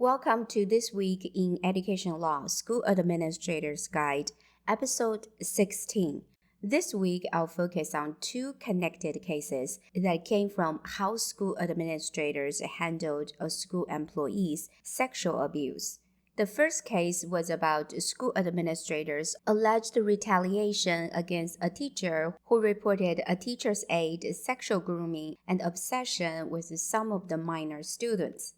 Welcome to This Week in Education Law School Administrator's Guide, Episode 16. This week, I'll focus on two connected cases that came from how school administrators handled a school employee's sexual abuse. The first case was about school administrators' alleged retaliation against a teacher who reported a teacher's aide sexual grooming and obsession with some of the minor students.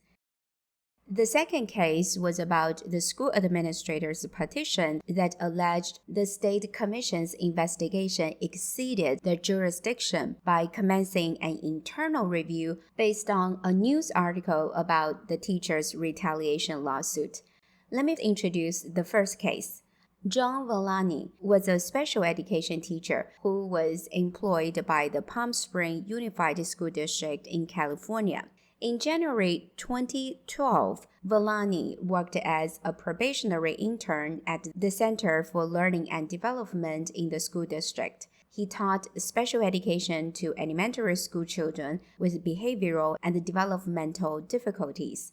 The second case was about the school administrator's petition that alleged the state commission's investigation exceeded their jurisdiction by commencing an internal review based on a news article about the teacher's retaliation lawsuit. Let me introduce the first case. John Villani was a special education teacher who was employed by the Palm Springs Unified School District in California. In January 2012, Villani worked as a probationary intern at the Center for Learning and Development in the school district. He taught special education to elementary school children with behavioral and developmental difficulties.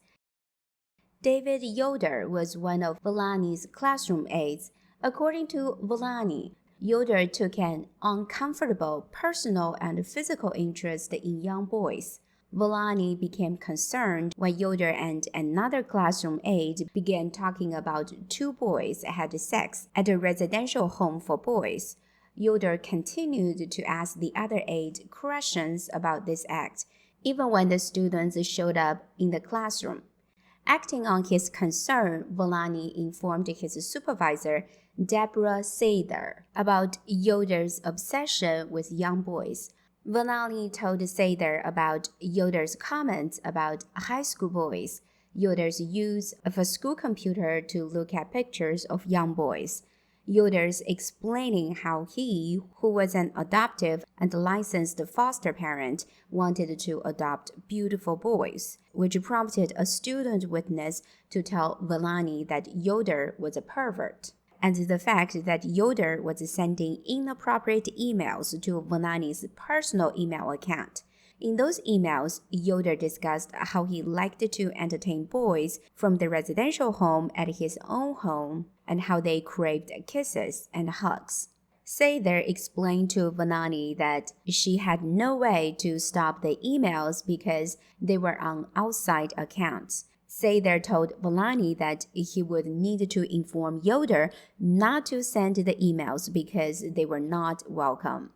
David Yoder was one of Villani's classroom aides. According to Villani, Yoder took an uncomfortable personal and physical interest in young boys. Villani became concerned when Yoder and another classroom aide began talking about two boys had sex at a residential home for boys. Yoder continued to ask the other aide questions about this act, even when the students showed up in the classroom. Acting on his concern, Villani informed his supervisor, Deborah Sather, about Yoder's obsession with young boys. Villani told Sather about Yoder's comments about high school boys, Yoder's use of a school computer to look at pictures of young boys, Yoder's explaining how he, who was an adoptive and licensed foster parent, wanted to adopt beautiful boys, which prompted a student witness to tell Villani that Yoder was a pervert, and the fact that Yoder was sending inappropriate emails to Villani's personal email account. In those emails, Yoder discussed how he liked to entertain boys from the residential home at his own home and how they craved kisses and hugs. Sather explained to Villani that she had no way to stop the emails because they were on outside accounts. Sather told Villani that he would need to inform Yoder not to send the emails because they were not welcome.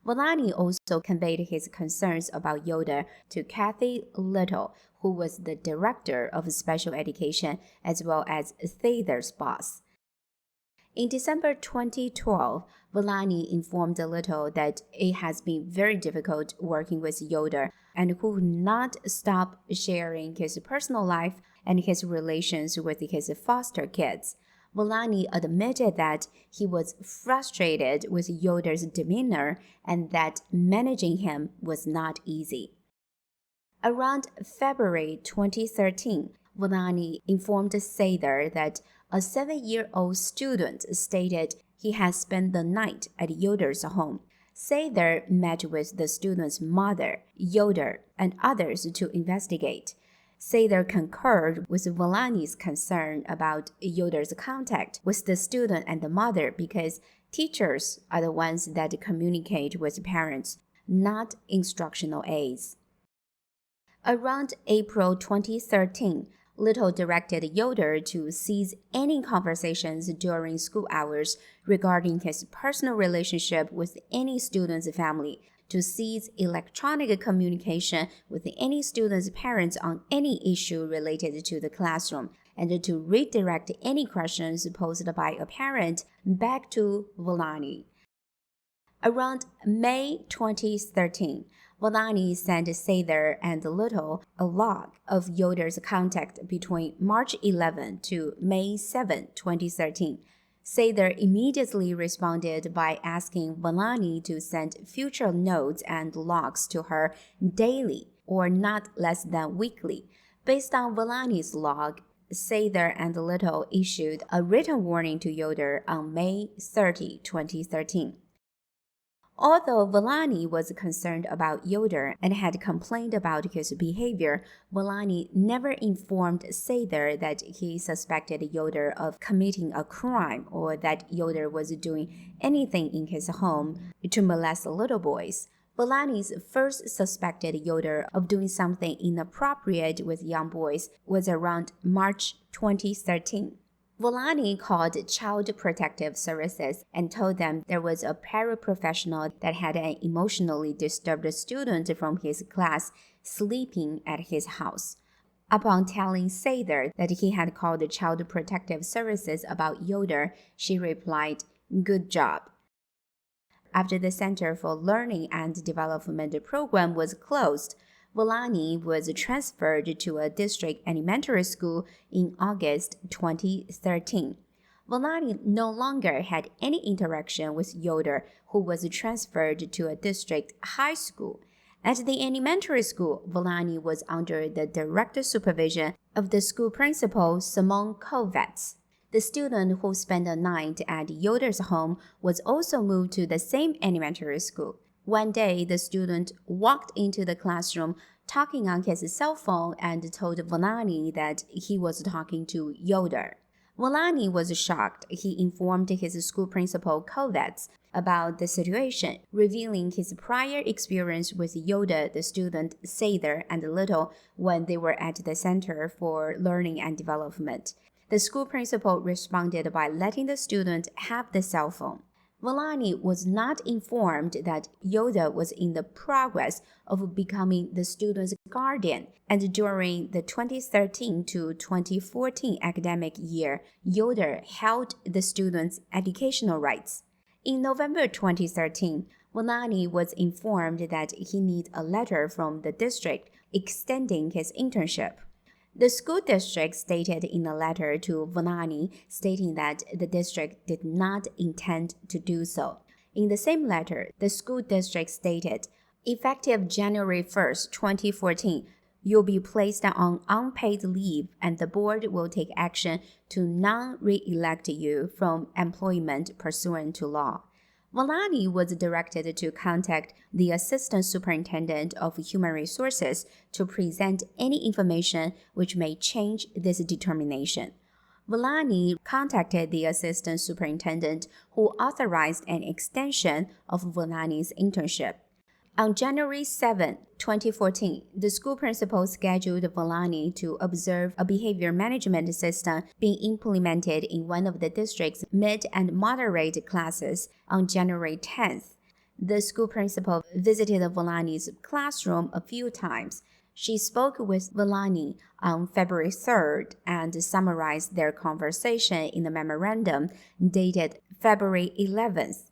Villani also conveyed his concerns about Yoder to Kathy Little, who was the director of special education as well as Sather's boss. In December 2012, Villani informed Little that it has been very difficult working with Yoder and who would not stop sharing his personal life and his relations with his foster kids. Villani admitted that he was frustrated with Yoder's demeanor and that managing him was not easy. Around February 2013, Villani informed Sather that a 7-year-old student stated he had spent the night at Yoder's home. Sather met with the student's mother, Yoder, and others to investigate. Sather concurred with Villani's concern about Yoder's contact with the student and the mother because teachers are the ones that communicate with parents, not instructional aides. Around April 2013, Little directed Yoder to cease any conversations during school hours regarding his personal relationship with any student's family, to cease electronic communication with any student's parents on any issue related to the classroom, and to redirect any questions posed by a parent back to Villani. Around May 2013, Villani sent Sather and Little a log of Yoder's contact between March 11 to May 7, 2013. Sather immediately responded by asking Villani to send future notes and logs to her daily or not less than weekly. Based on Villani's log, Sather and Little issued a written warning to Yoder on May 30, 2013. Although Villani was concerned about Yoder and had complained about his behavior, Villani never informed Sather that he suspected Yoder of committing a crime or that Yoder was doing anything in his home to molest little boys. Villani's first suspected Yoder of doing something inappropriate with young boys was around March 2013. Villani called Child Protective Services and told them there was a paraprofessional that had an emotionally disturbed student from his class sleeping at his house. Upon telling Sather that he had called Child Protective Services about Yoder, she replied, "Good job." After the Center for Learning and Development program was closed, Villani was transferred to a district elementary school in August 2013. Villani no longer had any interaction with Yoder, who was transferred to a district high school. At the elementary school, Villani was under the direct supervision of the school principal, Simone Kovacs. The student who spent the night at Yoder's home was also moved to the same elementary school. One day, the student walked into the classroom talking on his cell phone and told Villani that he was talking to Yoder. Villani was shocked. He informed his school principal, Kovacs, about the situation, revealing his prior experience with Yoder, the student, Sather, and Little when they were at the Center for Learning and Development. The school principal responded by letting the student have the cell phone. Villani was not informed that Yoder was in the progress of becoming the student's guardian, and during the 2013 to 2014 academic year, Yoder held the student's educational rights. In November 2013, Villani was informed that he needed a letter from the district extending his internship. The school district stated in a letter to Villani stating that the district did not intend to do so. In the same letter, the school district stated, effective January 1st, 2014, you'll be placed on unpaid leave and the board will take action to non-re-elect you from employment pursuant to law. Villani was directed to contact the Assistant Superintendent of Human Resources to present any information which may change this determination. Villani contacted the Assistant Superintendent, who authorized an extension of Villani's internship. On January 7, 2014, the school principal scheduled Villani to observe a behavior management system being implemented in one of the district's mid and moderate classes on January 10th. The school principal visited Villani's classroom a few times. She spoke with Villani on February 3rd and summarized their conversation in a memorandum dated February 11th.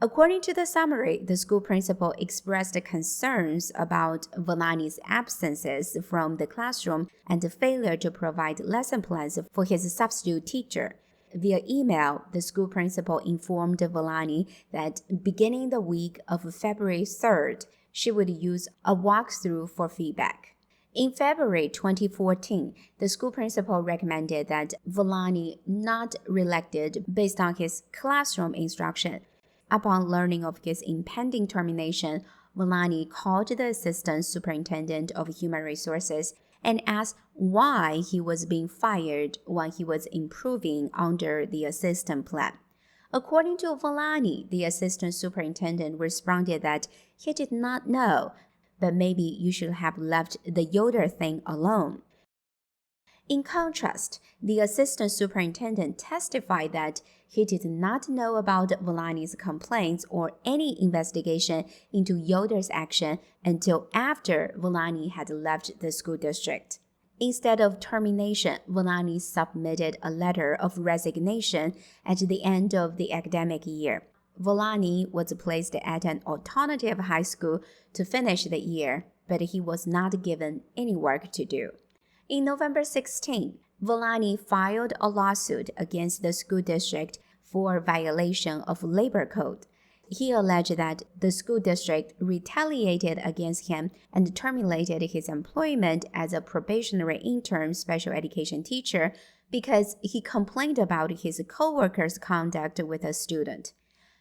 According to the summary, the school principal expressed concerns about Villani's absences from the classroom and the failure to provide lesson plans for his substitute teacher. Via email, the school principal informed Villani that beginning the week of February 3rd, she would use a walkthrough for feedback. In February 2014, the school principal recommended that Villani not reelected based on his classroom instruction. Upon learning of his impending termination, Villani called the Assistant Superintendent of Human Resources and asked why he was being fired when he was improving under the assistant plan. According to Villani, the Assistant Superintendent responded that he did not know, but maybe you should have left the Yoder thing alone. In contrast, the Assistant Superintendent testified that he did not know about Villani's complaints or any investigation into Yoder's action until after Villani had left the school district. Instead of termination, Villani submitted a letter of resignation at the end of the academic year. Villani was placed at an alternative high school to finish the year, but he was not given any work to do. In November 16, Villani filed a lawsuit against the school district for violation of labor code. He alleged that the school district retaliated against him and terminated his employment as a probationary intern special education teacher because he complained about his co-worker's conduct with a student.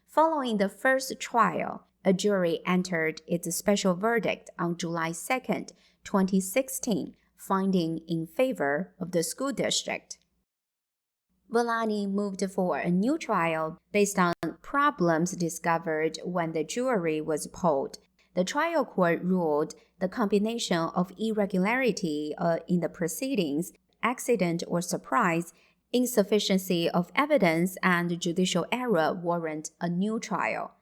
Following the first trial, A jury entered its special verdict on July 2, 2016, finding in favor of the school district. Villani moved for a new trial based on problems discovered when the jury was polled. The trial court ruled the combination of irregularity in the proceedings, accident or surprise, insufficiency of evidence, and judicial error warrant a new trial.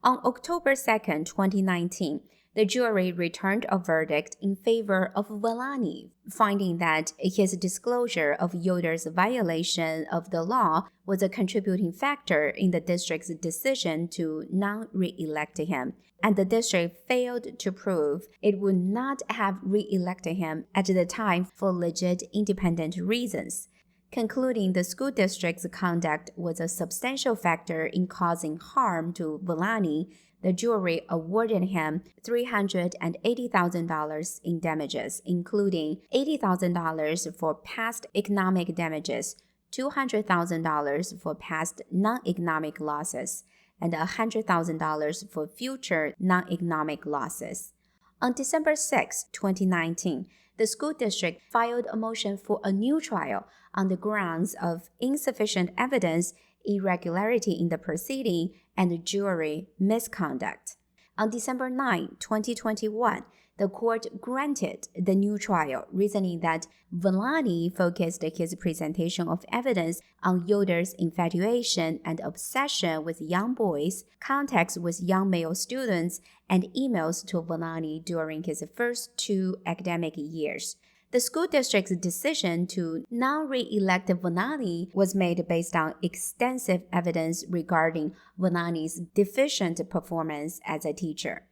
On October 2, 2019, the jury returned a verdict in favor of Villani, finding that his disclosure of Yoder's violation of the law was a contributing factor in the district's decision to non-re-elect him, and the district failed to prove it would not have re-elected him at the time for legit independent reasons. Concluding the school district's conduct was a substantial factor in causing harm to Villani, the jury awarded him $380,000 in damages, including $80,000 for past economic damages, $200,000 for past non-economic losses, and $100,000 for future non-economic losses. On December 6, 2019, the school district filed a motion for a new trial on the grounds of insufficient evidence, irregularity in the proceeding, and jury misconduct. On December 9, 2021, the court granted the new trial, reasoning that Villani focused his presentation of evidence on Yoder's infatuation and obsession with young boys, contacts with young male students, and emails to Villani during his first 2 academic years. The school district's decision to non-re-elect Villani was made based on extensive evidence regarding Villani's deficient performance as a teacher.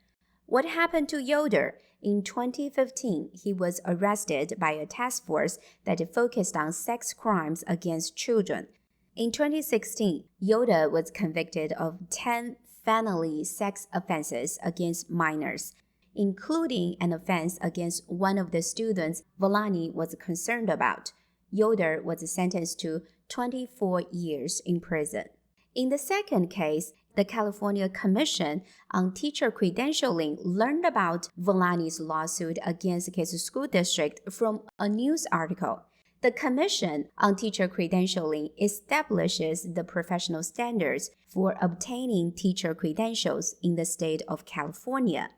What happened to Yoder? In 2015, he was arrested by a task force that focused on sex crimes against children. In 2016, Yoder was convicted of 10 felony sex offenses against minors, including an offense against one of the students Villani was concerned about. Yoder was sentenced to 24 years in prison. In the second case, the California Commission on Teacher Credentialing learned about Villani's lawsuit against his school district from a news article. The Commission on Teacher Credentialing establishes the professional standards for obtaining teacher credentials in the state of California.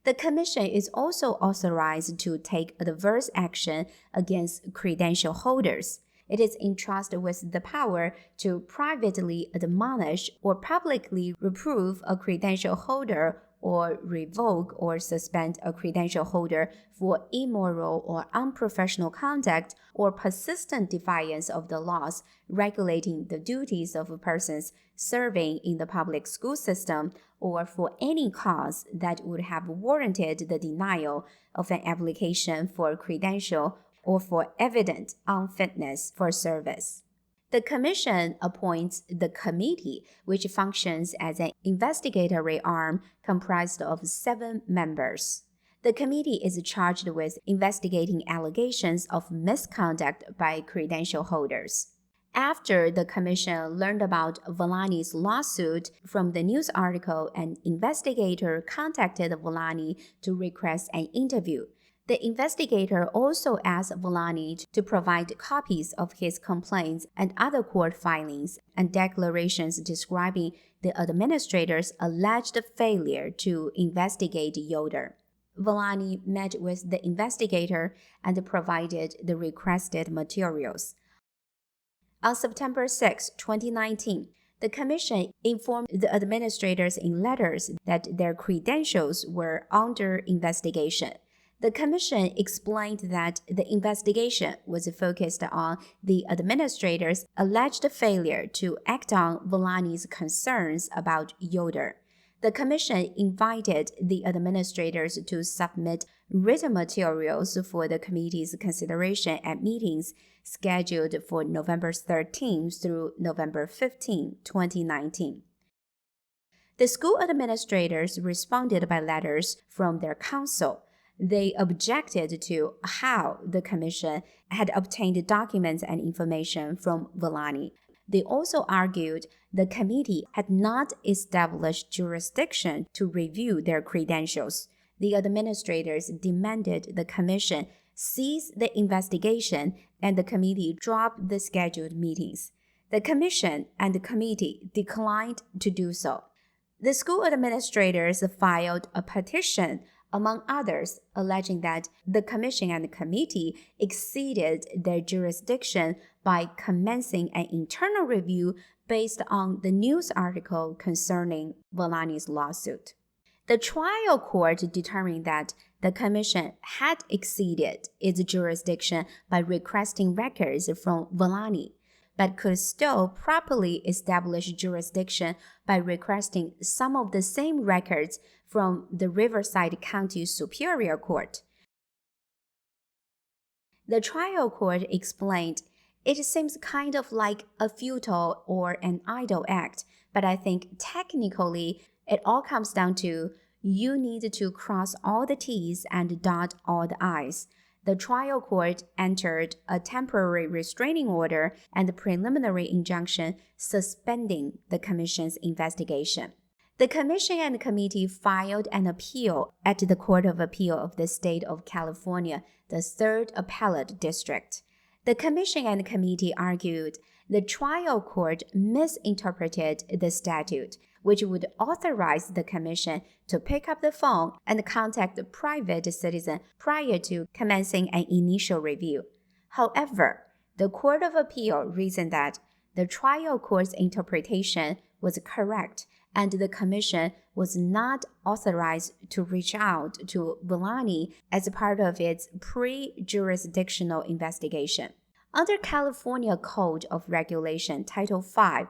The Commission is also authorized to take adverse action against credential holders. It is entrusted with the power to privately admonish or publicly reprove a credential holder or revoke or suspend a credential holder for immoral or unprofessional conduct or persistent defiance of the laws regulating the duties of persons serving in the public school system, or for any cause that would have warranted the denial of an application for a credential or for evident unfitness for service. The Commission appoints the committee, which functions as an investigatory arm comprised of 7 members. The committee is charged with investigating allegations of misconduct by credential holders. After the Commission learned about Villani's lawsuit from the news article, an investigator contacted Villani to request an interview. The investigator also asked Villani to provide copies of his complaints and other court filings and declarations describing the administrator's alleged failure to investigate Yoder. Villani met with the investigator and provided the requested materials. On September 6, 2019, the Commission informed the administrators in letters that their credentials were under investigation. The Commission explained that the investigation was focused on the administrator's alleged failure to act on Villani's concerns about Yoder. The Commission invited the administrators to submit written materials for the committee's consideration at meetings scheduled for November 13 through November 15, 2019. The school administrators responded by letters from their counsel. They objected to how the Commission had obtained documents and information from Villani. They also argued the committee had not established jurisdiction to review their credentials. The administrators demanded the commission cease the investigation and the committee drop the scheduled meetings. The commission and the committee declined to do so. The school administrators filed a petition, among others, alleging that the commission and the committee exceeded their jurisdiction by commencing an internal review based on the news article concerning Villani's lawsuit. The trial court determined that the commission had exceeded its jurisdiction by requesting records from Villani, but could still properly establish jurisdiction by requesting some of the same records from the Riverside County Superior Court. The trial court explained, "It seems kind of like a futile or an idle act, but I think technically it all comes down to you need to cross all the T's and dot all the I's." The trial court entered a temporary restraining order and a preliminary injunction suspending the commission's investigation. The commission and committee filed an appeal at the Court of Appeal of the State of California, the 3rd Appellate District. The commission and committee argued the trial court misinterpreted the statute, which would authorize the commission to pick up the phone and contact a private citizen prior to commencing an initial review. However, the Court of Appeal reasoned that the trial court's interpretation was correct and the commission was not authorized to reach out to Villani as part of its pre-jurisdictional investigation. Under California Code of Regulation Title V,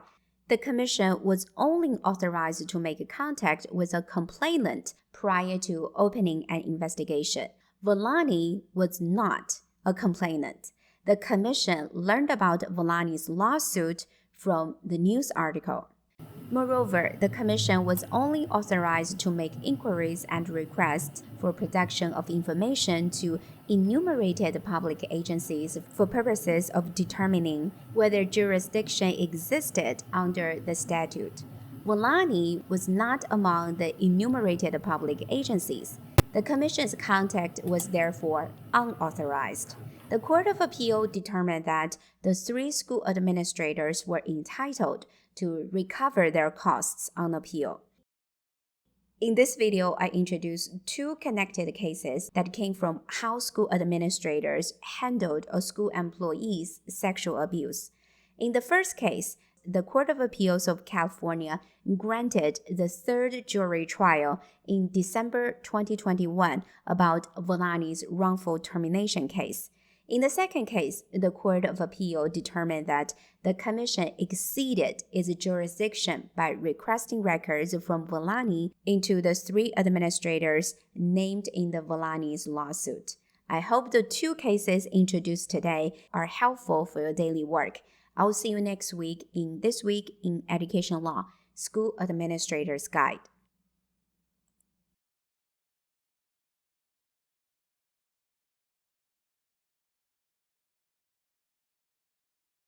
the commission was only authorized to make contact with a complainant prior to opening an investigation. Villani was not a complainant. The commission learned about Villani's lawsuit from the news article. Moreover, the commission was only authorized to make inquiries and requests for production of information to enumerated public agencies for purposes of determining whether jurisdiction existed under the statute. Villani was not among the enumerated public agencies. The commission's contact was therefore unauthorized. The Court of Appeal determined that the 3 school administrators were entitled to recover their costs on appeal. In this video, I introduced 2 connected cases that came from how school administrators handled a school employee's sexual abuse. In the first case, the Court of Appeals of California granted the 3rd jury trial in December 2021 about Villani's wrongful termination case. In the second case, the Court of Appeal determined that the commission exceeded its jurisdiction by requesting records from Villani into the 3 administrators named in the Villani's lawsuit. I hope the 2 cases introduced today are helpful for your daily work. I'll see you next week in This Week in Education Law, School Administrator's Guide.